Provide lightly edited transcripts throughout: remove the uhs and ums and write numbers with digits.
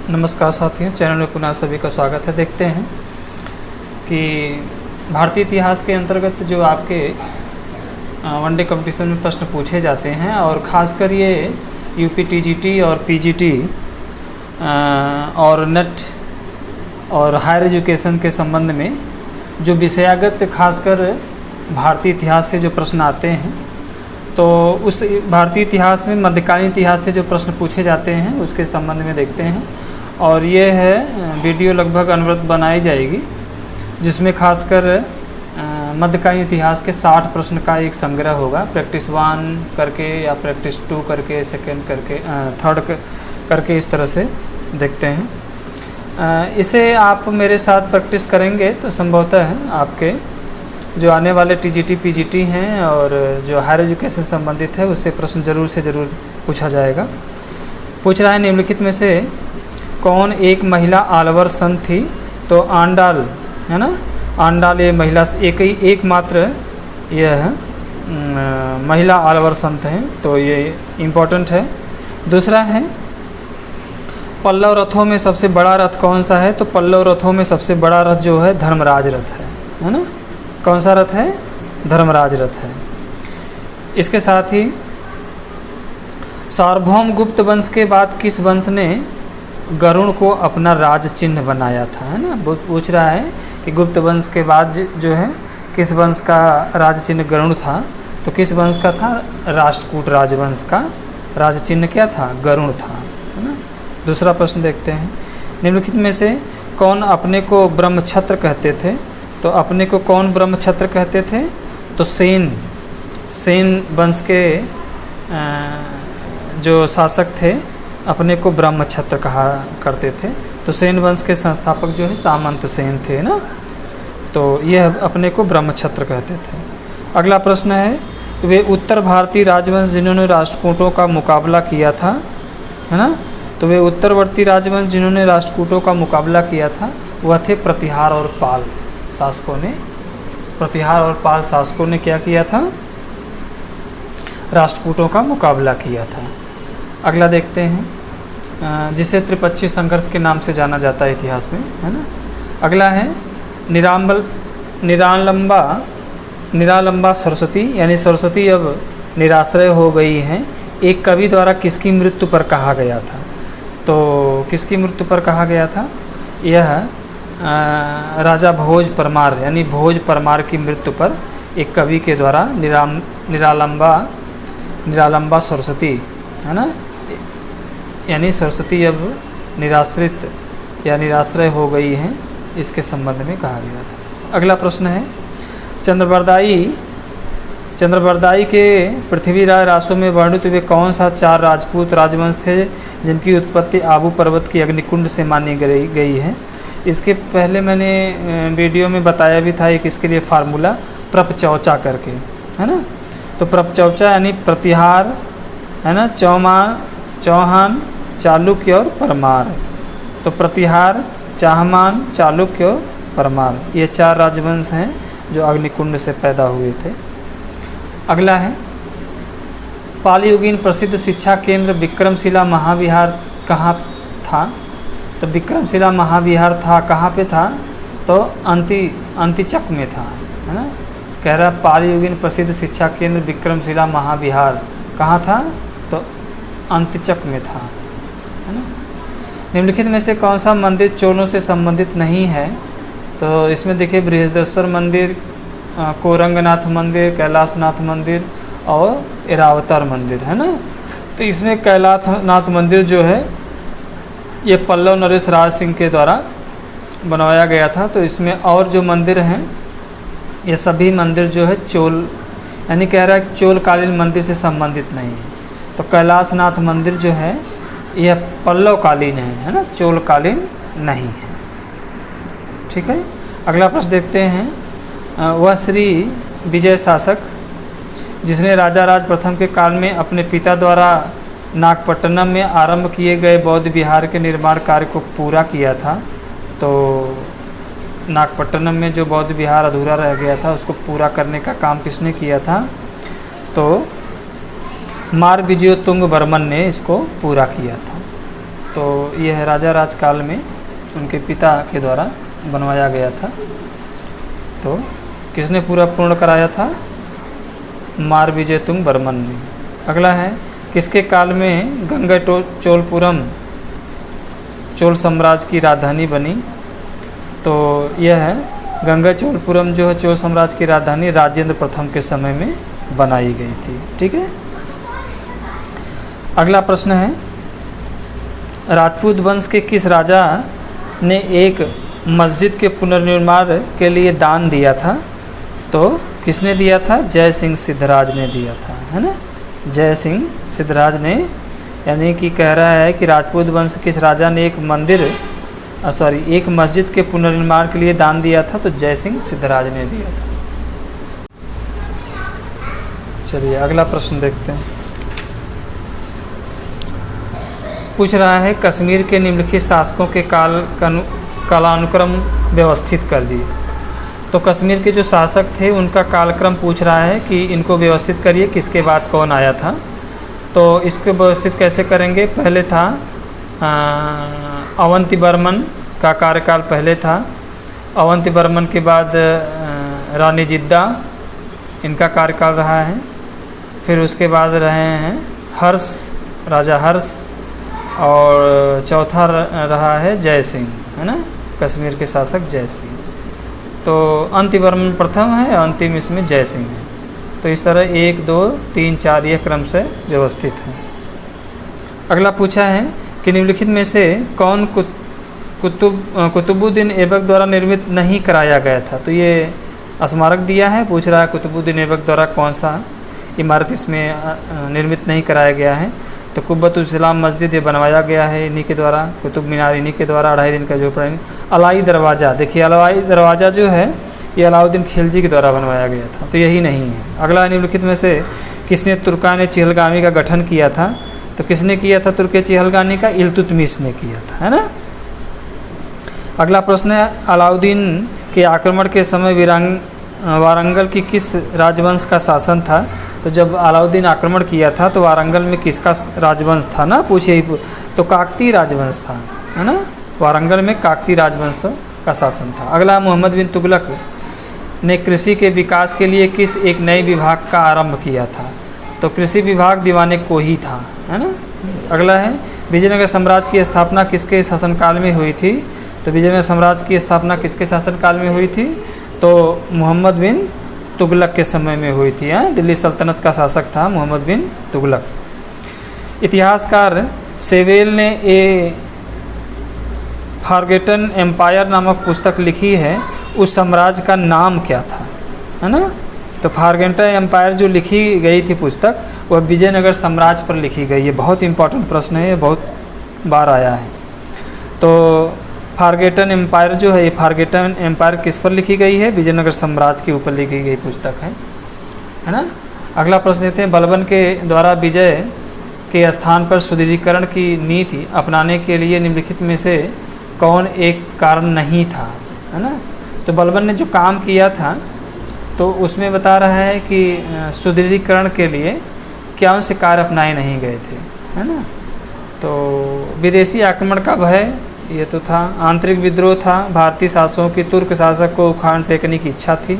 नमस्कार साथियों, चैनल में पुनः सभी का स्वागत है। देखते हैं कि भारतीय इतिहास के अंतर्गत जो आपके वनडे कंपटीशन में प्रश्न पूछे जाते हैं और ख़ासकर ये यूपी टीजीटी और पीजीटी और नेट और हायर एजुकेशन के संबंध में जो विषयागत खासकर भारतीय इतिहास से जो प्रश्न आते हैं, तो उस भारतीय इतिहास में मध्यकालीन इतिहास से जो प्रश्न पूछे जाते हैं उसके संबंध में देखते हैं। और ये है वीडियो लगभग अनवरत बनाई जाएगी, जिसमेम खासकर मध्यकालीन इतिहास के 60 प्रश्न का एक संग्रह होगा। प्रैक्टिस 1 करके या प्रैक्टिस 2 करके, सेकेंड करके, थर्ड करके इस तरह से देखते हैं। इसे आप मेरे साथ प्रैक्टिस करेंगे तो संभवतः आपके जो आने वाले टीजीटी पीजीटी हैं और जो हायर एजुकेशन संबंधित है उससे प्रश्न ज़रूर से ज़रूर पूछा जाएगा। पूछ रहा है निम्नलिखित में से कौन एक महिला आलवर संत थी? तो आंडाल है ना, आंडाल ये महिला एकमात्र यह महिला आलवर संत हैं, तो ये इम्पोर्टेंट है। दूसरा है पल्लव रथों में सबसे बड़ा रथ कौन सा है? तो पल्लव रथों में सबसे बड़ा रथ जो है धर्मराज रथ है ना। कौन सा रथ है? धर्मराज रथ है। इसके साथ ही सार्वभौम गुप्त वंश के बाद किस वंश ने गरुड़ को अपना राज चिन्ह बनाया था? है ना, पूछ रहा है कि गुप्त वंश के बाद जो है किस वंश का राज चिन्ह गरुड़ था? तो किस वंश का था? राष्ट्रकूट राजवंश का राज चिन्ह क्या था? गरुड़ था, है ना। दूसरा प्रश्न देखते हैं, निम्नलिखित में से कौन अपने को ब्रह्मक्षत्र कहते थे? तो अपने को कौन ब्रह्मक्षत्र कहते थे? तो सेन वंश के जो शासक थे अपने को ब्रह्मक्षत्र कहा करते थे। तो सेन वंश के संस्थापक जो है सामंत सेन थे ना, तो यह अपने को ब्रह्मक्षत्र कहते थे। अगला प्रश्न है, वे उत्तर भारतीय राजवंश जिन्होंने राष्ट्रकूटों का मुकाबला किया था, है ना। तो वे उत्तरवर्ती राजवंश जिन्होंने राष्ट्रकूटों का मुकाबला किया था वह थे प्रतिहार और पाल शासकों ने। प्रतिहार और पाल शासकों ने क्या किया था? राष्ट्रकूटों का मुकाबला किया था। अगला देखते हैं, जिसे त्रिपक्षीय संघर्ष के नाम से जाना जाता है इतिहास में, है ना। अगला है निरालंबा सरस्वती, यानी सरस्वती अब निराश्रय हो गई हैं, एक कवि द्वारा किसकी मृत्यु पर कहा गया था? तो किसकी मृत्यु पर कहा गया था? यह राजा भोज परमार यानी भोज परमार की मृत्यु पर एक कवि के द्वारा निरालंबा सरस्वती, है ना, यानी सरस्वती अब निराश्रित या निराश्रय हो गई हैं, इसके संबंध में कहा गया था। अगला प्रश्न है, चंद्रबरदाई के पृथ्वीराज रासों में वर्णित हुए कौन सा 4 राजपूत राजवंश थे जिनकी उत्पत्ति आबू पर्वत की अग्निकुंड से मानी गई है? इसके पहले मैंने वीडियो में बताया भी था एक इसके लिए फार्मूला, प्रपचौचा करके, है ना। तो प्रपचौचा यानी प्रतिहार, है ना, चौहान, चालुक्य और परमार। तो प्रतिहार, चाहमान, चालुक्य और परमार, ये 4 राजवंश हैं जो अग्निकुंड से पैदा हुए थे। अगला है, पालयुगीन प्रसिद्ध शिक्षा केंद्र विक्रमशिला महाविहार कहाँ था? तो विक्रमशिला महाविहार था कहाँ पे था? तो अंतिचक में था, है ना। कह रहा पालयुगीन प्रसिद्ध शिक्षा केंद्र विक्रमशिला महाविहार कहाँ था? तो अंतिचक में था, है ना। निम्नलिखित में से कौन सा मंदिर चोलों से संबंधित नहीं है? तो इसमें देखिए बृहदेश्वर मंदिर, कोरंगनाथ मंदिर, कैलाशनाथ मंदिर और एरावतर मंदिर, है ना। तो इसमें कैलाशनाथ मंदिर जो है ये पल्लव नरेश राज सिंह के द्वारा बनवाया गया था। तो इसमें और जो मंदिर हैं ये सभी मंदिर जो है चोल, यानी कह रहा है कि चोलकालीन मंदिर से संबंधित नहीं है। तो कैलाशनाथ मंदिर जो है यह पल्लवकालीन है ना, चोलकालीन नहीं है। ठीक है। अगला प्रश्न देखते हैं, वह श्री विजय शासक जिसने राजा राज प्रथम के काल में अपने पिता द्वारा नागपट्टनम में आरंभ किए गए बौद्ध विहार के निर्माण कार्य को पूरा किया था। तो नागपट्टनम में जो बौद्ध विहार अधूरा रह गया था उसको पूरा करने का काम किसने किया था? तो मार विजयोत्तुंग वर्मन ने इसको पूरा किया था। तो यह राजा राज काल में उनके पिता के द्वारा बनवाया गया था। तो किसने पूर्ण कराया था? मारविजयतुंग बर्मन ने। अगला है, किसके काल में गंगा चोलपुरम चोल साम्राज्य की राजधानी बनी? तो यह है गंगा चोलपुरम जो है चोल साम्राज्य की राजधानी राजेंद्र प्रथम के समय में बनाई गई थी। ठीक है। अगला प्रश्न है, राजपूत वंश के किस राजा ने एक मस्जिद के पुनर्निर्माण के लिए दान दिया था? तो किसने दिया था? जय सिंह सिद्धराज ने दिया था, है ना। जय सिंह सिद्धराज ने, यानी कि कह रहा है कि राजपूत वंश किस राजा ने एक मस्जिद के पुनर्निर्माण के लिए दान दिया था? तो जय सिंह सिद्धराज ने दिया था। चलिए अगला प्रश्न देखते हैं। पूछ रहा है, कश्मीर के निम्नलिखित शासकों के कालानुक्रम व्यवस्थित कीजिए। तो कश्मीर के जो शासक थे उनका कालक्रम पूछ रहा है कि इनको व्यवस्थित करिए, किसके बाद कौन आया था। तो इसको व्यवस्थित कैसे करेंगे? पहले था अवंती बर्मन का कार्यकाल पहले था। अवंती बर्मन के बाद रानी जिद्दा, इनका कार्यकाल रहा है। फिर उसके बाद रहे हैं हर्ष, राजा हर्ष, और चौथा रहा है जय सिंह, है ना, कश्मीर के शासक जय सिंह। तो अंतिवर्मन प्रथम है, अंतिम इसमें जय सिंह है। तो इस तरह 1, 2, 3, 4 यह क्रम से व्यवस्थित है। अगला पूछा है कि निम्नलिखित में से कौन कुतुबुद्दीन ऐबक द्वारा निर्मित नहीं कराया गया था? तो ये स्मारक दिया है, पूछ रहा है कुतुबुद्दीन ऐबक द्वारा कौन सा इमारत इसमें निर्मित नहीं कराया गया है? तो कुब्बतुल-इस्लाम मस्जिद ये बनवाया गया है इन्हीं के द्वारा, कुतुब मीनार इन्हीं के द्वारा, 2.5 दिन का जो प्लान। अलाई दरवाज़ा, देखिए अलाई दरवाज़ा जो है ये अलाउद्दीन खिलजी के द्वारा बनवाया गया था, तो यही नहीं है। अगला निम्नलिखित में से किसने तुर्कान चिहलगामी का गठन किया था? तो किसने किया था तुर्क चिहलगामी का? इल्तुतमिश ने किया था, है ना। अगला प्रश्न है, अलाउद्दीन के आक्रमण के समय वारंगल की किस राजवंश का शासन था? तो जब अलाउद्दीन आक्रमण किया था तो वारंगल में किसका राजवंश था ना, पूछिए। तो काकती राजवंश था, है ना। वारंगल में काकती राजवंश का शासन था। अगला, मोहम्मद बिन तुगलक ने कृषि के विकास के लिए किस एक नए विभाग का आरंभ किया था? तो कृषि विभाग दीवाने को ही था, है ना। अगला है, विजयनगर साम्राज्य की स्थापना किसके शासनकाल में हुई थी? तो विजयनगर साम्राज्य की स्थापना किसके शासनकाल में हुई थी? तो मोहम्मद बिन तुगलक के समय में हुई थी। दिल्ली सल्तनत का शासक था मोहम्मद बिन तुगलक। इतिहासकार सेवेल ने ए फॉरगेटन एम्पायर नामक पुस्तक लिखी है, उस साम्राज्य का नाम क्या था, है ना। तो फॉरगेटन एम्पायर जो लिखी गई थी पुस्तक, वह विजयनगर साम्राज्य पर लिखी गई है। बहुत इंपॉर्टेंट प्रश्न है, बहुत बार आया है। तो फॉरगेटन एम्पायर जो है, ये फॉरगेटन एम्पायर किस पर लिखी गई है? विजयनगर साम्राज्य के ऊपर लिखी गई पुस्तक है ना। अगला प्रश्न देते हैं, बलबन के द्वारा विजय के स्थान पर सुदृढ़ीकरण की नीति अपनाने के लिए निम्नलिखित में से कौन एक कारण नहीं था, है ना। तो बलबन ने जो काम किया था तो उसमें बता रहा है कि सुदृढ़ीकरण के लिए क्या से कार्य अपनाए नहीं गए थे, है ना। तो विदेशी आक्रमण का भय ये तो था, आंतरिक विद्रोह था, भारतीय शासकों की तुर्क शासक को उखाड़ फेंकने की इच्छा थी,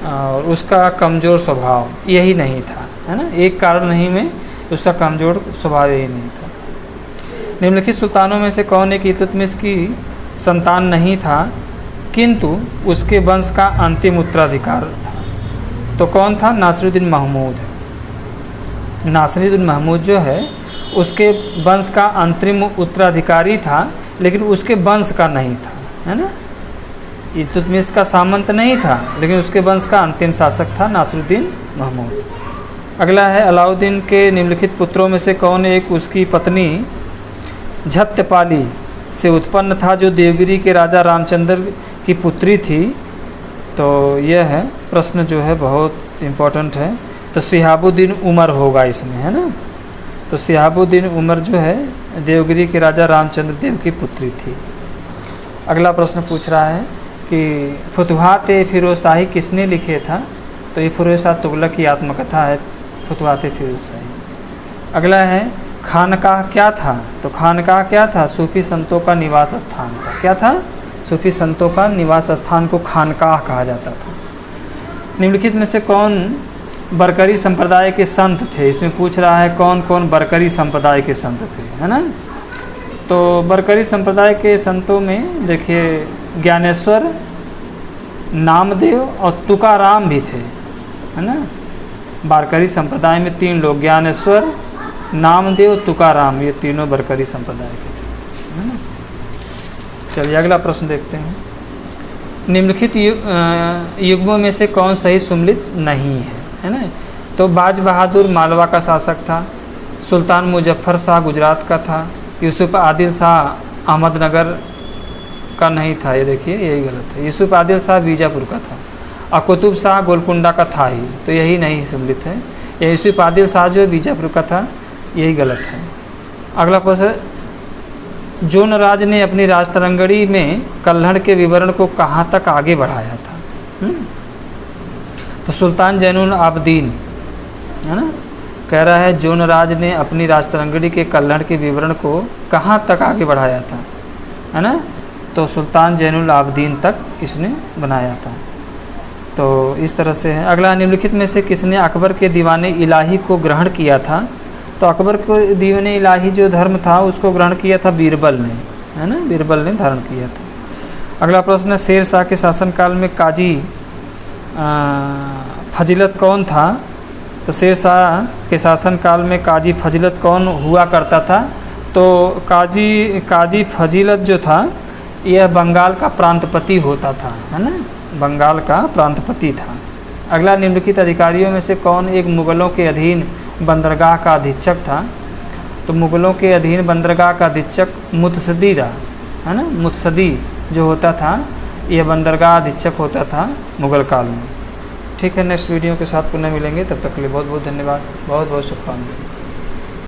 और उसका कमज़ोर स्वभाव यही नहीं था, है ना। एक कारण नहीं में उसका कमज़ोर स्वभाव यही नहीं था। निम्नलिखित सुल्तानों में से कौन एक इल्तुतमिश की संतान नहीं था किंतु उसके वंश का अंतिम उत्तराधिकार था? तो कौन था? नासिरुद्दीन महमूद। नासिरुद्दीन महमूद जो है उसके वंश का अंतरिम उत्तराधिकारी था, लेकिन उसके वंश का नहीं था, है ना। इल्तुतमिश का सामंत नहीं था, लेकिन उसके वंश का अंतिम शासक था नासिरुद्दीन महमूद। अगला है, अलाउद्दीन के निम्नलिखित पुत्रों में से कौन एक उसकी पत्नी झत्यपाली से उत्पन्न था, जो देवगिरी के राजा रामचंद्र की पुत्री थी? तो यह है प्रश्न जो है बहुत इम्पोर्टेंट है। तो शिहाबुद्दीन उमर होगा इसमें, है ना। तो शिहाबुद्दीन उमर जो है देवगिरी के राजा रामचंद्र देव की पुत्री थी। अगला प्रश्न पूछ रहा है कि फुतुहात-ए-फिरोज़शाही किसने लिखे था? तो ये फिरोज़ शाह तुगलक की आत्मकथा है, फुतुहात-ए-फिरोज़शाही। अगला है, खानकाह क्या था? तो खानकाह क्या था? सूफी संतों का निवास स्थान था। क्या था? सूफी संतों का निवास स्थान को खानकाह कहा जाता था। निम्नलिखित में से कौन बरकरी संप्रदाय के संत थे? इसमें पूछ रहा है कौन कौन बरकरी संप्रदाय के संत थे, है ना। तो बरकरी संप्रदाय के संतों में देखिए ज्ञानेश्वर, नामदेव और तुकाराम भी थे, है ना। बरकरी संप्रदाय में 3 लोग, ज्ञानेश्वर, नामदेव, तुकाराम, ये तीनों बरकरी संप्रदाय के थे, है ना। चलिए अगला प्रश्न देखते हैं। निम्नलिखित युग्मों में से कौन सही सुमलित नहीं है ना। तो बाज बहादुर मालवा का शासक था, सुल्तान मुजफ्फर शाह गुजरात का था, यूसुफ आदिल शाह अहमदनगर का नहीं था, ये देखिए यही गलत है। यूसुफ आदिल शाह बीजापुर का था, और कुतुब शाह गोलकुंडा का था ही, तो यही नहीं सम्मिलित है। ये यूसुफ आदिल शाह जो बीजापुर का था, यही गलत है। अगला प्रश्न, जोन राज ने अपनी राजतरंगड़ी में कल्हड़ के विवरण को कहाँ तक आगे बढ़ाया था? तो सुल्तान जैनुल आबदीन, है ना, कह रहा है जोन राज ने अपनी राजतरंगड़ी के कल्हड़ के विवरण को कहाँ तक आगे बढ़ाया था, है ना। तो सुल्तान जैनुल आबदीन तक इसने बनाया था। तो इस तरह से है। अगला, निम्नलिखित में से किसने अकबर के दीवाने इलाही को ग्रहण किया था? तो अकबर को दीवाने इलाही जो धर्म था उसको ग्रहण किया था बीरबल ने, है ना, बीरबल ने धारण किया था। अगला प्रश्न, शेर शाह के शासनकाल में काजी फजीलत कौन था? तो शेर शाह के शासनकाल में काजी फजीलत कौन हुआ करता था? तो काजी फजीलत जो था यह बंगाल का प्रांतपति होता था, है ना, बंगाल का प्रांतपति था। अगला, निम्नलिखित अधिकारियों में से कौन एक मुग़लों के अधीन बंदरगाह का अधीक्षक था? तो मुग़लों के अधीन बंदरगाह का अधीक्षक मुतसदी था, है ना। मुतसदी जो होता था यह बंदरगाह अधीक्षक होता था मुग़ल काल में। ठीक है, नेक्स्ट वीडियो के साथ पुनः मिलेंगे, तब तक के लिए बहुत बहुत धन्यवाद, बहुत बहुत शुभकामनाएं।